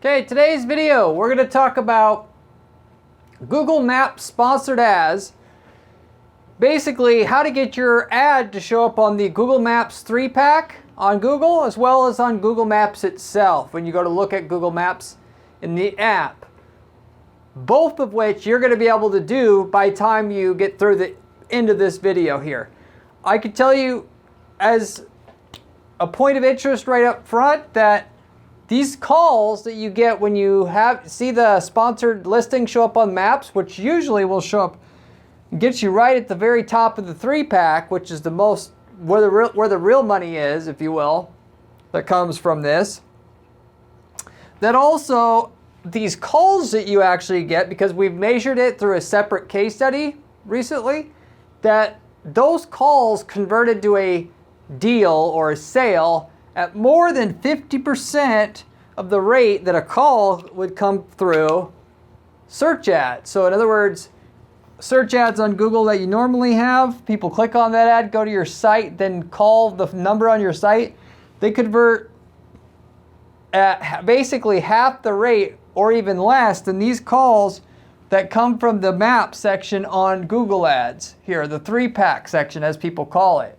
Okay, today's video, we're going to talk about Google Maps sponsored ads. Basically, how to get your ad to show up on the Google Maps 3-pack on Google, as well as on Google Maps itself when you go to look at Google Maps in the app. Both of which you're going to be able to do by the time you get through the end of this video here. I can tell you as a point of interest right up front that these calls that you get when you see the sponsored listing show up on Maps, which usually will show up, gets you right at the very top of the 3-pack, which is the most where the real money is, if you will, that comes from this. That also these calls that you actually get, because we've measured it through a separate case study recently, that those calls converted to a deal or a sale at more than 50% of the rate that a call would come through search ads. So in other words, search ads on Google that you normally have, people click on that ad, go to your site, then call the number on your site, they convert at basically half the rate or even less than these calls that come from the map section on Google Ads. Here, the 3-pack section as people call it.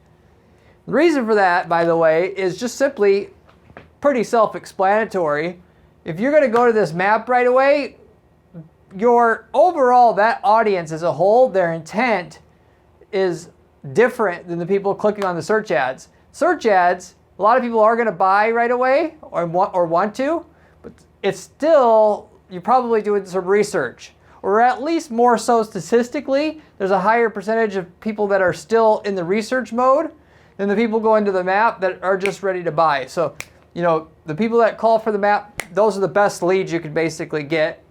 The reason for that, by the way, is just simply pretty self-explanatory. If you're going to go to this map right away, your overall, that audience as a whole, their intent is different than the people clicking on the search ads. Search ads, a lot of people are going to buy right away or want to, but it's still, you're probably doing some research. Or at least more so statistically, there's a higher percentage of people that are still in the research mode than the people going to the map that are just ready to buy. So, you know, the people that call for the map, those are the best leads you can basically get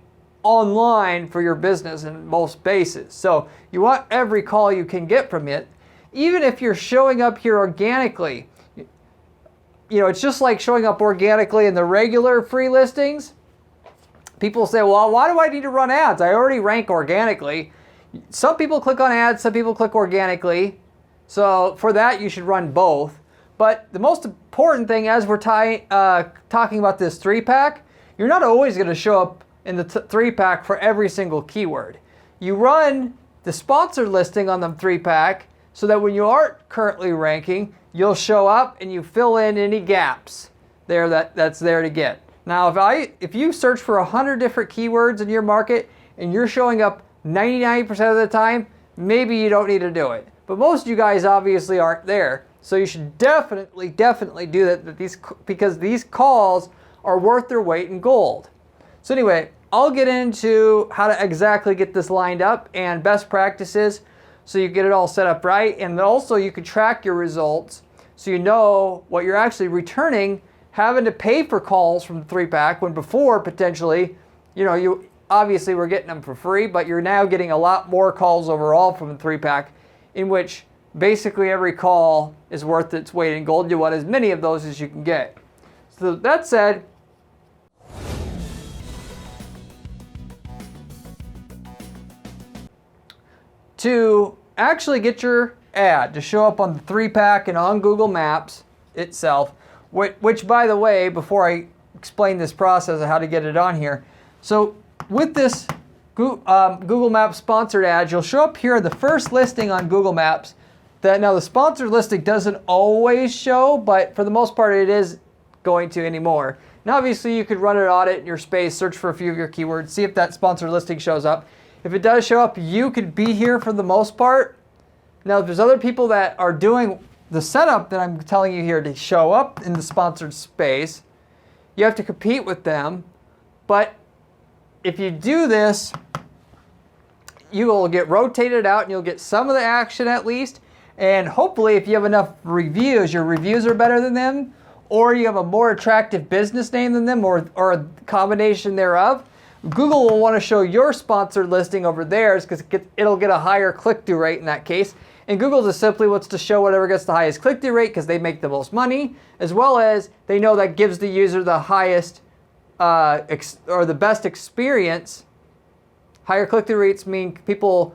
online for your business in most bases. So you want every call you can get from it, even if you're showing up here organically. You know, it's just like showing up organically in the regular free listings. People say, well, why do I need to run ads? I already rank organically. Some people click on ads, some people click organically. So for that, you should run both. But the most important thing as we're talking about this 3-pack, you're not always going to show up in the 3-pack for every single keyword. You run the sponsored listing on the 3-pack so that when you aren't currently ranking, you'll show up and you fill in any gaps there that's there to get. Now, if you search for 100 different keywords in your market and you're showing up 99% of the time, maybe you don't need to do it. But most of you guys obviously aren't there. So you should definitely do that because these calls are worth their weight in gold. So anyway, I'll get into how to exactly get this lined up and best practices so you get it all set up right. And also you can track your results so you know what you're actually returning, having to pay for calls from the 3-pack when before potentially, you know, you obviously were getting them for free, but you're now getting a lot more calls overall from the 3-pack, in which basically every call is worth its weight in gold. You want as many of those as you can get. So that said, to actually get your ad to show up on the 3-pack and on Google Maps itself, which by the way, before I explain this process of how to get it on here, so with this Google Maps sponsored ad, you'll show up here the first listing on Google Maps. Now the sponsored listing doesn't always show, but for the most part it is going to anymore. Now obviously you could run an audit in your space, search for a few of your keywords, see if that sponsored listing shows up. If it does show up, you could be here for the most part. Now if there's other people that are doing the setup that I'm telling you here to show up in the sponsored space, you have to compete with them. But if you do this, you will get rotated out and you'll get some of the action at least. And hopefully if you have enough reviews, your reviews are better than them, or you have a more attractive business name than them, or a combination thereof, Google will want to show your sponsored listing over theirs because it'll get a higher click-through rate in that case. And Google just simply wants to show whatever gets the highest click-through rate because they make the most money, as well as they know that gives the user the highest or the best experience. Higher click-through rates mean people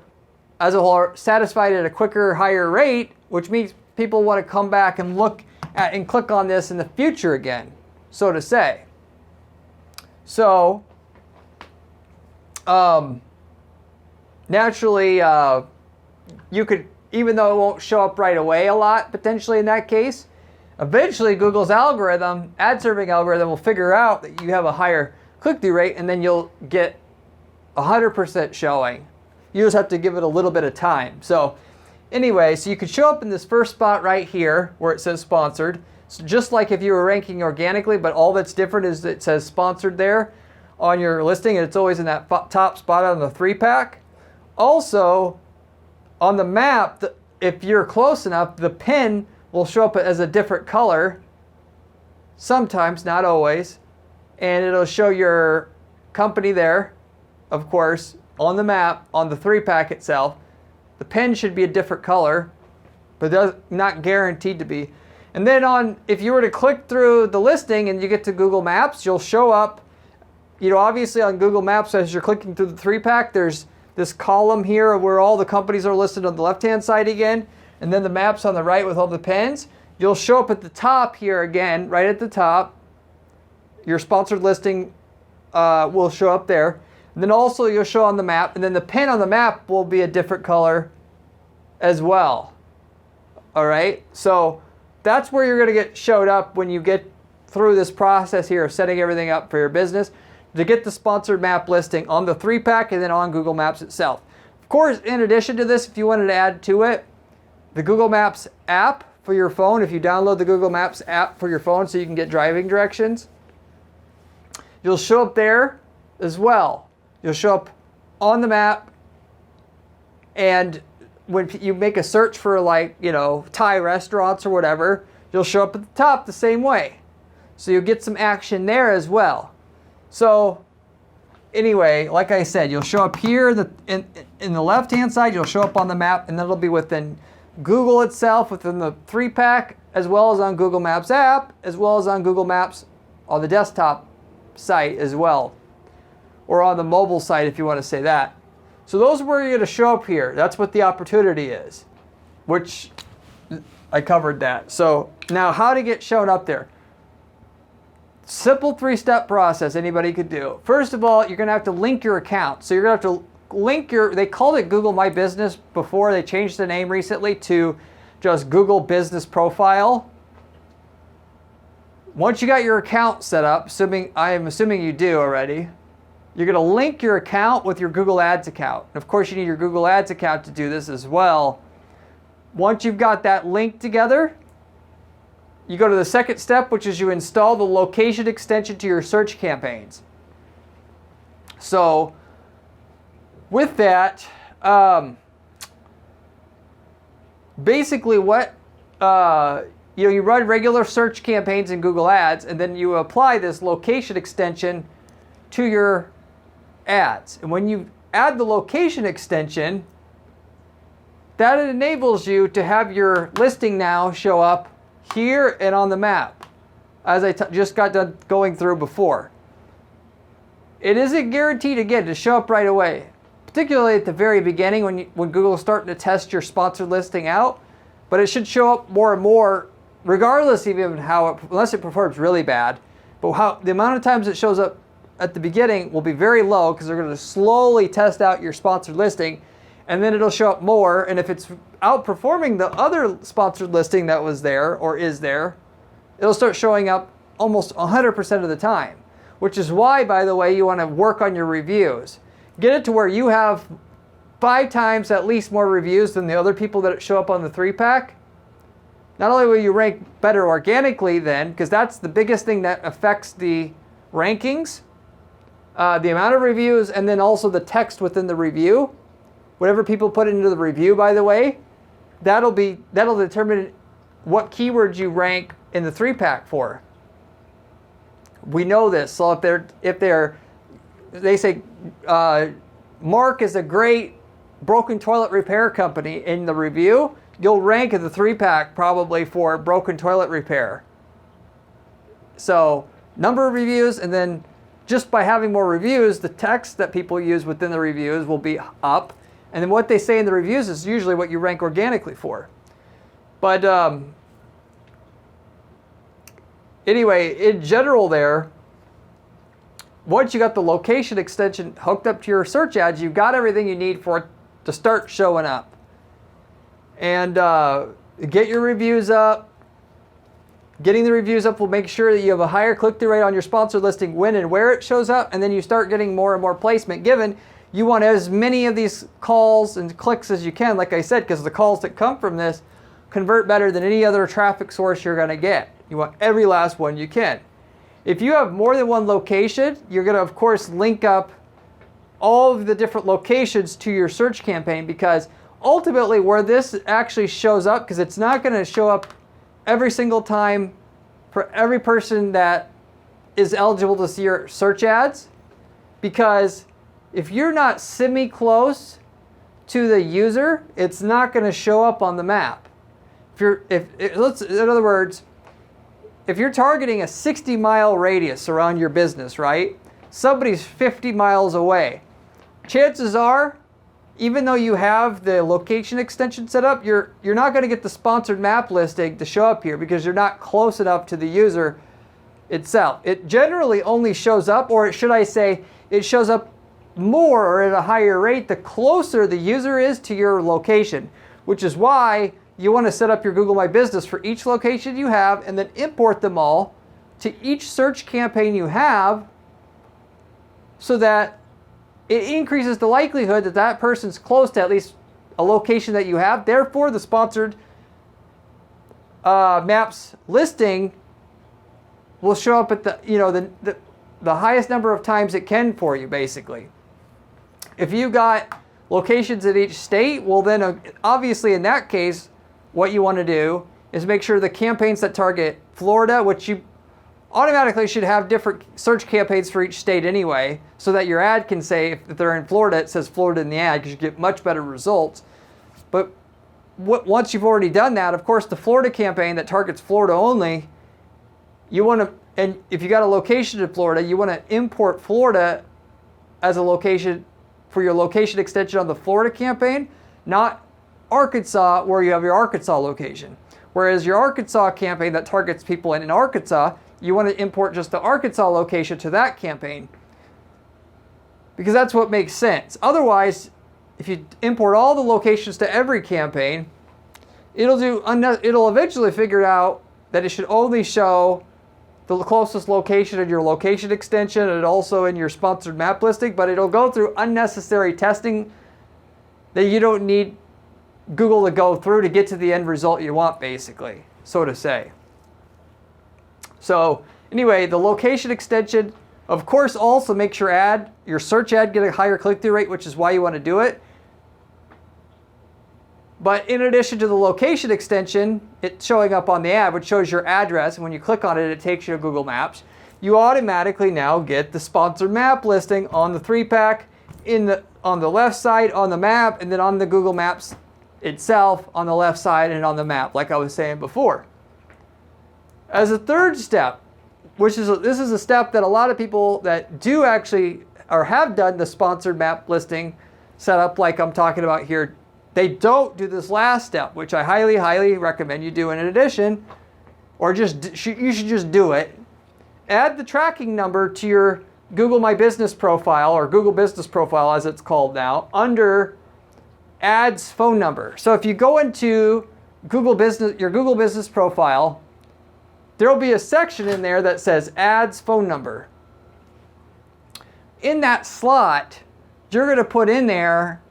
as a whole are satisfied at a quicker, higher rate, which means people want to come back and look at and click on this in the future again, so to say. So naturally, you could, even though it won't show up right away a lot, potentially in that case, eventually Google's algorithm, ad serving algorithm, will figure out that you have a higher click-through rate, and then you'll get 100% showing. You just have to give it a little bit of time. So anyway, so you could show up in this first spot right here where it says sponsored. So just like if you were ranking organically, but all that's different is that it says sponsored there on your listing, and it's always in that top spot on the 3-pack. Also, on the map, if you're close enough, the pin will show up as a different color. Sometimes, not always. And it'll show your company there, of course, on the map, on the 3-pack itself. The pin should be a different color, but that's not guaranteed to be. And then if you were to click through the listing and you get to Google Maps, you'll show up, obviously on Google Maps as you're clicking through the 3-pack, there's this column here where all the companies are listed on the left-hand side again, and then the maps on the right with all the pins. You'll show up at the top here again, right at the top. Your sponsored listing will show up there. And then also you'll show on the map, and then the pin on the map will be a different color as well. All right, so that's where you're going to get showed up when you get through this process here of setting everything up for your business to get the sponsored map listing on the 3-pack and then on Google Maps itself. Of course, in addition to this, if you wanted to add to it, the Google Maps app for your phone, if you download the Google Maps app for your phone so you can get driving directions, you'll show up there as well. You'll show up on the map, and when you make a search for Thai restaurants or whatever, you'll show up at the top the same way. So you'll get some action there as well. So anyway, like I said, you'll show up here in the left-hand side, you'll show up on the map, and then it'll be within Google itself, within the 3-pack, as well as on Google Maps app, as well as on Google Maps on the desktop site as well, or on the mobile site if you want to say that. So those are where you're going to show up here. That's what the opportunity is, which I covered that. So now how to get shown up there. Simple 3-step process anybody could do. First of all, you're going to have to link your account. So you're going to have to link they called it Google My Business before. They changed the name recently to just Google Business Profile. Once you got your account set up, I am assuming you do already, you're going to link your account with your Google Ads account. And of course, you need your Google Ads account to do this as well. Once you've got that linked together, you go to the second step, which is you install the location extension to your search campaigns. So with that, basically what, you run regular search campaigns in Google Ads, and then you apply this location extension to your ads. And when you add the location extension, that enables you to have your listing now show up here and on the map, as I just got done going through before. It isn't guaranteed, again, to show up right away, particularly at the very beginning when Google is starting to test your sponsored listing out, but it should show up more and more, regardless even unless it performs really bad. But the amount of times it shows up at the beginning will be very low, because they're going to slowly test out your sponsored listing, and then it'll show up more. And if it's outperforming the other sponsored listing that was there or is there, it'll start showing up almost 100% of the time, which is why, by the way, you want to work on your reviews. Get it to where you have 5 times at least more reviews than the other people that show up on the 3-pack. Not only will you rank better organically then, because that's the biggest thing that affects the rankings, the amount of reviews, and then also the text within the review. Whatever people put into the review, by the way, that'll determine what keywords you rank in the 3-pack for. We know this. So they say Mark is a great broken toilet repair company in the review, you'll rank in the 3-pack probably for broken toilet repair. So number of reviews, and then just by having more reviews, the text that people use within the reviews will be up. And then what they say in the reviews is usually what you rank organically for. But anyway, in general there, once you got the location extension hooked up to your search ads, you've got everything you need for it to start showing up. And get your reviews up. Getting the reviews up will make sure that you have a higher click-through rate on your sponsored listing when and where it shows up, and then you start getting more and more placement given. You want as many of these calls and clicks as you can, like I said, because the calls that come from this convert better than any other traffic source you're going to get. You want every last one you can. If you have more than one location, you're going to, of course, link up all of the different locations to your search campaign, because ultimately where this actually shows up, because it's not going to show up every single time for every person that is eligible to see your search ads, because if you're not semi-close to the user, it's not going to show up on the map. In other words, if you're targeting a 60-mile radius around your business, right? Somebody's 50 miles away. Chances are, even though you have the location extension set up, you're not going to get the sponsored map listing to show up here because you're not close enough to the user itself. It generally only shows up, or should I say, it shows up more or at a higher rate the closer the user is to your location, which is why you want to set up your Google My Business for each location you have and then import them all to each search campaign you have, so that it increases the likelihood that that person's close to at least a location that you have. Therefore, the sponsored maps listing will show up at the highest number of times it can for you, basically. If you've got locations in each state, well then obviously in that case, what you want to do is make sure the campaigns that target Florida, which you automatically should have different search campaigns for each state anyway, so that your ad can say, if they're in Florida, it says Florida in the ad, because you get much better results. But once you've already done that, of course, the Florida campaign that targets Florida only, you want to, and if you got a location in Florida, you want to import Florida as a location for your location extension on the Florida campaign, not Arkansas, where you have your Arkansas location. Whereas your Arkansas campaign that targets people in Arkansas, you want to import just the Arkansas location to that campaign, because that's what makes sense. Otherwise, if you import all the locations to every campaign, it'll eventually figure out that it should only show the closest location in your location extension and also in your sponsored map listing, but it'll go through unnecessary testing that you don't need Google to go through to get to the end result you want, basically, so to say. So anyway, the location extension, of course, also makes your search ad get a higher click-through rate, which is why you want to do it. But in addition to the location extension, it's showing up on the ad, which shows your address, and when you click on it, it takes you to Google Maps. You automatically now get the sponsored map listing on the 3-pack, on the left side on the map, and then on the Google Maps itself on the left side and on the map, like I was saying before. As a third step, this is a step that a lot of people that do actually or have done the sponsored map listing setup like I'm talking about here, they don't do this last step, which I highly, highly recommend you do in addition, or you should just do it. Add the tracking number to your Google My Business profile, or Google Business Profile as it's called now, under ads phone number. So if you go into your Google Business Profile, there'll be a section in there that says ads phone number. In that slot, you're going to put in there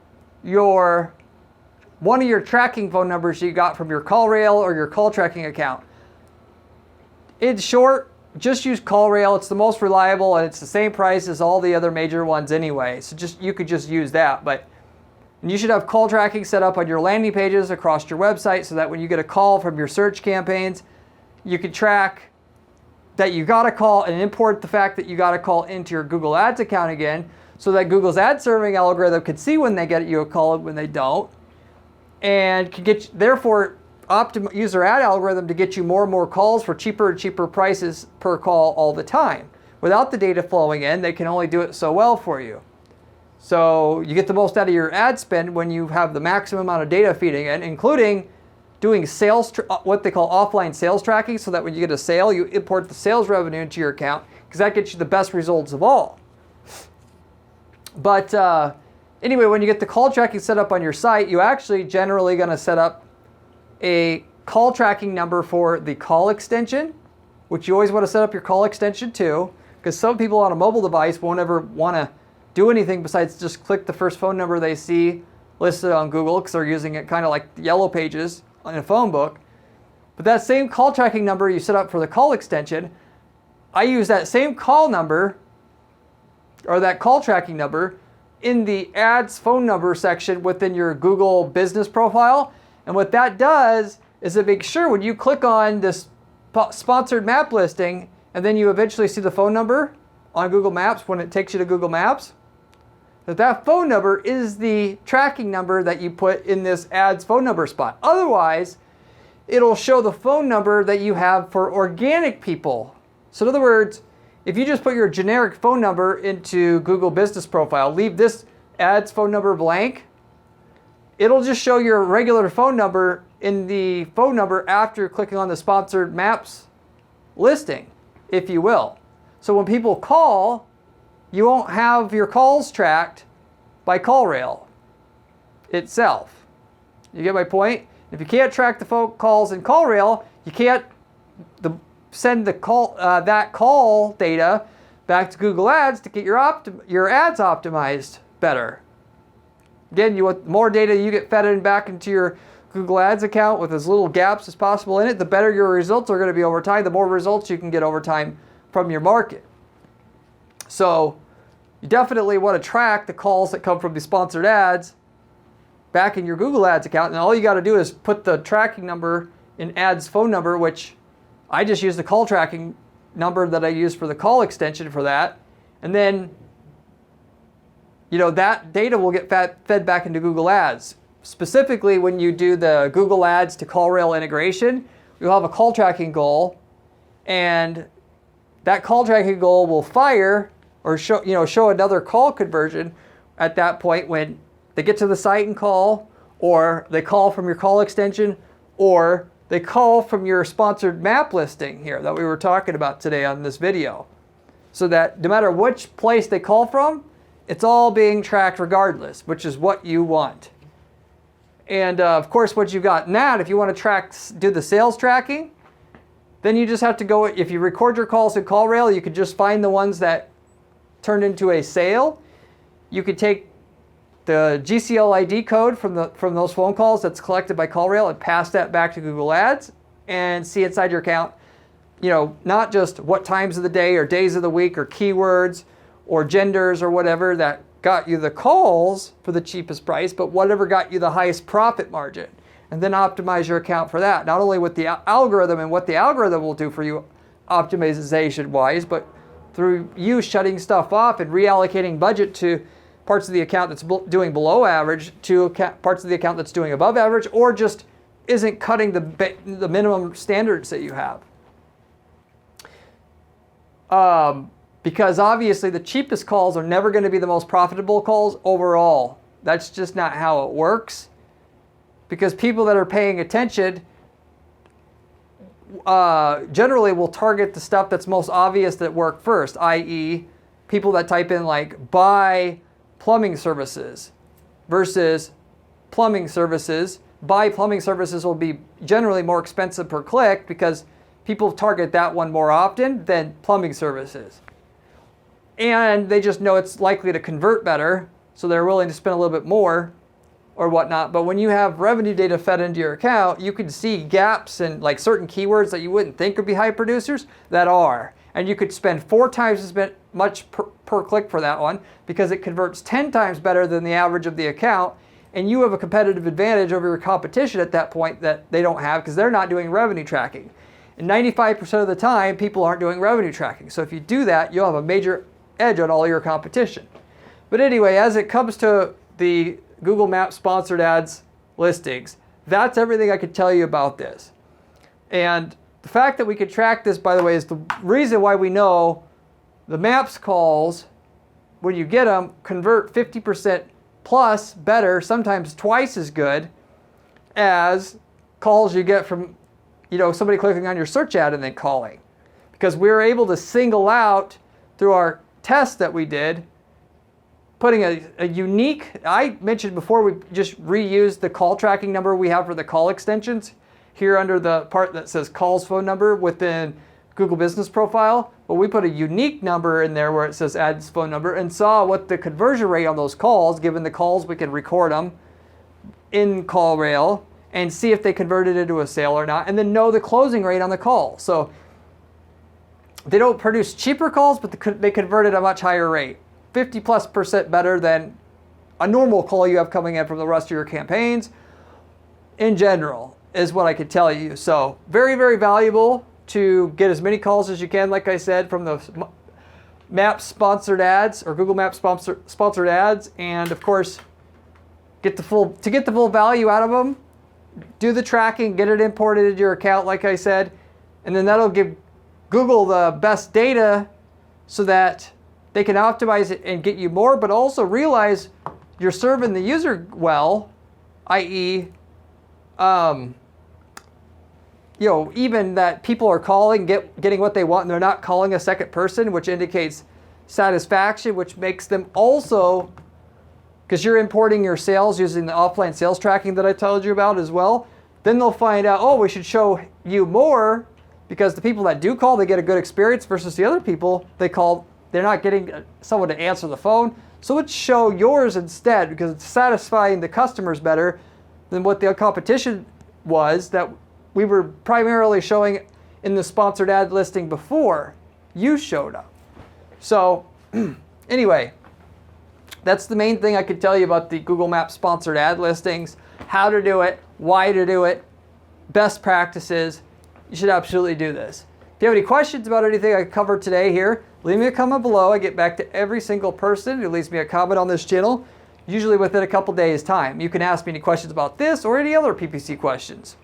one of your tracking phone numbers you got from your CallRail or your call tracking account. In short, just use CallRail. It's the most reliable and it's the same price as all the other major ones anyway. So you could just use that. But you should have call tracking set up on your landing pages across your website, so that when you get a call from your search campaigns, you can track that you got a call and import the fact that you got a call into your Google Ads account again, so that Google's ad serving algorithm can see when they get you a call and when they don't, and can therefore use their ad algorithm to get you more and more calls for cheaper and cheaper prices per call all the time. Without the data flowing in, they can only do it so well for you. So you get the most out of your ad spend when you have the maximum amount of data feeding in, including doing what they call offline sales tracking, so that when you get a sale, you import the sales revenue into your account, because that gets you the best results of all. But anyway, when you get the call tracking set up on your site, you actually generally going to set up a call tracking number for the call extension, which you always want to set up your call extension to, because some people on a mobile device won't ever want to do anything besides just click the first phone number they see listed on Google, because they're using it kind of like the yellow pages in a phone book. But that same call tracking number you set up for the call extension, I use that same call number, or that call tracking number, in the ads phone number section within your Google business profile. And what that does is it makes sure when you click on this sponsored map listing and then you eventually see the phone number on Google Maps when it takes you to Google Maps, that phone number is the tracking number that you put in this ads phone number spot. Otherwise, it'll show the phone number that you have for organic people. So in other words, if you just put your generic phone number into Google Business Profile, leave this ads phone number blank, it'll just show your regular phone number in the phone number after clicking on the sponsored maps listing, if you will. So when people call, you won't have your calls tracked by CallRail itself. You get my point? If you can't track the phone calls in CallRail, you can't send the call that call data back to Google Ads to get your ads optimized better. Again, you want more data you get fed in back into your Google Ads account with as little gaps as possible in it, the better your results are going to be over time, the more results you can get over time from your market. So you definitely want to track the calls that come from the sponsored ads back in your Google Ads account, and all you got to do is put the tracking number in ads phone number, which I just use the call tracking number that I use for the call extension for that, and then that data will get fed back into Google Ads. Specifically, when you do the Google Ads to CallRail integration, you'll have a call tracking goal, and that call tracking goal will fire or show another call conversion at that point when they get to the site and call, or they call from your call extension, or they call from your sponsored map listing here that we were talking about today on this video. So that no matter which place they call from, it's all being tracked regardless, which is what you want. And of course, once you've gotten that, if you want to do the sales tracking, then you just have to go, if you record your calls in CallRail, you could just find the ones that turned into a sale. You could take the GCL ID code from those phone calls that's collected by CallRail and pass that back to Google Ads and see inside your account, not just what times of the day or days of the week or keywords or genders or whatever that got you the calls for the cheapest price, but whatever got you the highest profit margin. And then optimize your account for that. Not only with the algorithm and what the algorithm will do for you optimization-wise, but through you shutting stuff off and reallocating budget to parts of the account that's doing below average to parts of the account that's doing above average, or just isn't cutting the minimum standards that you have. Because obviously the cheapest calls are never going to be the most profitable calls overall. That's just not how it works. Because people that are paying attention generally will target the stuff that's most obvious that work first, i.e. people that type in like buy plumbing services versus plumbing services. Buy plumbing services will be generally more expensive per click because people target that one more often than plumbing services. And they just know it's likely to convert better, so they're willing to spend a little bit more or whatnot. But when you have revenue data fed into your account, you can see gaps in like certain keywords that you wouldn't think would be high producers that are. And you could spend 4 times as much per click for that one because it converts 10 times better than the average of the account. And you have a competitive advantage over your competition at that point that they don't have because they're not doing revenue tracking. And 95% of the time, people aren't doing revenue tracking. So if you do that, you'll have a major edge on all your competition. But anyway, as it comes to the Google Maps sponsored ads listings, that's everything I could tell you about this. And the fact that we could track this, by the way, is the reason why we know the Maps calls, when you get them, convert 50% plus better, sometimes twice as good as calls you get from somebody clicking on your search ad and then calling. Because we were able to single out through our test that we did putting a unique, I mentioned before, we just reused the call tracking number we have for the call extensions here under the part that says calls phone number within Google Business Profile. But we put a unique number in there where it says ads phone number and saw what the conversion rate on those calls, given the calls, we can record them in CallRail and see if they converted into a sale or not, and then know the closing rate on the call. So they don't produce cheaper calls, but they convert at a much higher rate. 50+% better than a normal call you have coming in from the rest of your campaigns in general, is what I could tell you. So very, very valuable to get as many calls as you can, like I said, from the Maps sponsored ads or Google Maps sponsored ads, and of course, get the full value out of them. Do the tracking, get it imported into your account, like I said, and then that'll give Google the best data so that they can optimize it and get you more, but also realize you're serving the user well, i.e., even that people are calling, getting what they want, and they're not calling a second person, which indicates satisfaction, which makes them also, because you're importing your sales using the offline sales tracking that I told you about as well, then they'll find out, oh, we should show you more, because the people that do call, they get a good experience versus the other people they call, they're not getting someone to answer the phone. So let's show yours instead, because it's satisfying the customers better than what the competition was that we were primarily showing in the sponsored ad listing before you showed up. So anyway, that's the main thing I could tell you about the Google Maps sponsored ad listings, how to do it, why to do it, best practices. You should absolutely do this. If you have any questions about anything I covered today here, leave me a comment below. I get back to every single person who leaves me a comment on this channel, usually within a couple days' time. You can ask me any questions about this or any other PPC questions.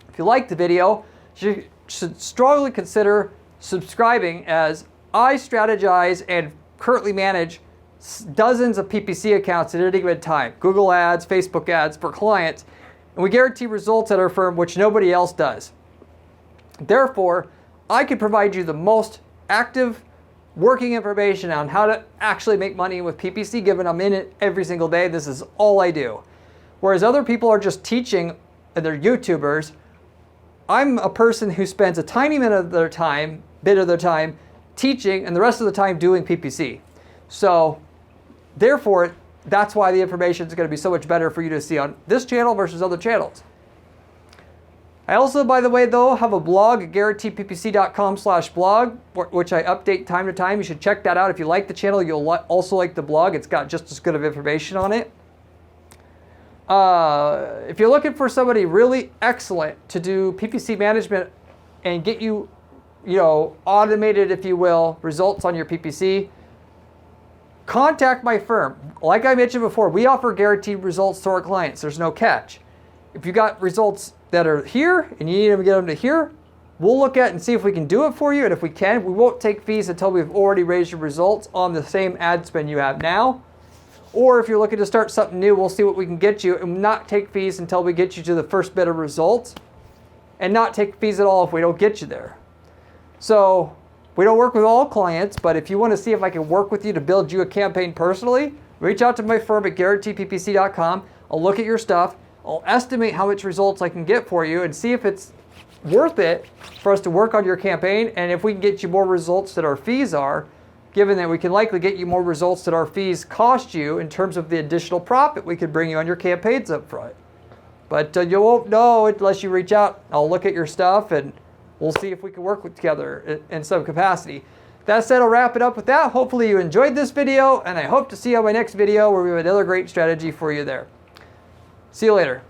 If you liked the video, you should strongly consider subscribing, as I strategize and currently manage dozens of PPC accounts at any given time. Google ads, Facebook ads for clients, and we guarantee results at our firm which nobody else does. Therefore, I can provide you the most active working information on how to actually make money with PPC, given I'm in it every single day. This is all I do. Whereas other people are just teaching, and they're YouTubers, I'm a person who spends a tiny bit of their time teaching and the rest of the time doing PPC. So therefore, that's why the information is going to be so much better for you to see on this channel versus other channels. I also, by the way, though, have a blog at guaranteeppc.com/blog, which I update time to time. You should check that out. If you like the channel, you'll also like the blog. It's got just as good of information on it. If you're looking for somebody really excellent to do PPC management and get you, automated, if you will, results on your PPC, contact my firm. Like I mentioned before, we offer guaranteed results to our clients. There's no catch. If you got results that are here and you need to get them to here, we'll look at and see if we can do it for you. And if we can, we won't take fees until we've already raised your results on the same ad spend you have now. Or if you're looking to start something new, we'll see what we can get you and not take fees until we get you to the first bit of results, and not take fees at all if we don't get you there. So we don't work with all clients, but if you want to see if I can work with you to build you a campaign personally, reach out to my firm at guaranteeppc.com. I'll look at your stuff. I'll estimate how much results I can get for you and see if it's worth it for us to work on your campaign, and if we can get you more results than our fees are, given that we can likely get you more results than our fees cost you in terms of the additional profit we could bring you on your campaigns up front. But you won't know unless you reach out. I'll look at your stuff and we'll see if we can work together in some capacity. That said, I'll wrap it up with that. Hopefully you enjoyed this video, and I hope to see you on my next video where we have another great strategy for you there. See you later.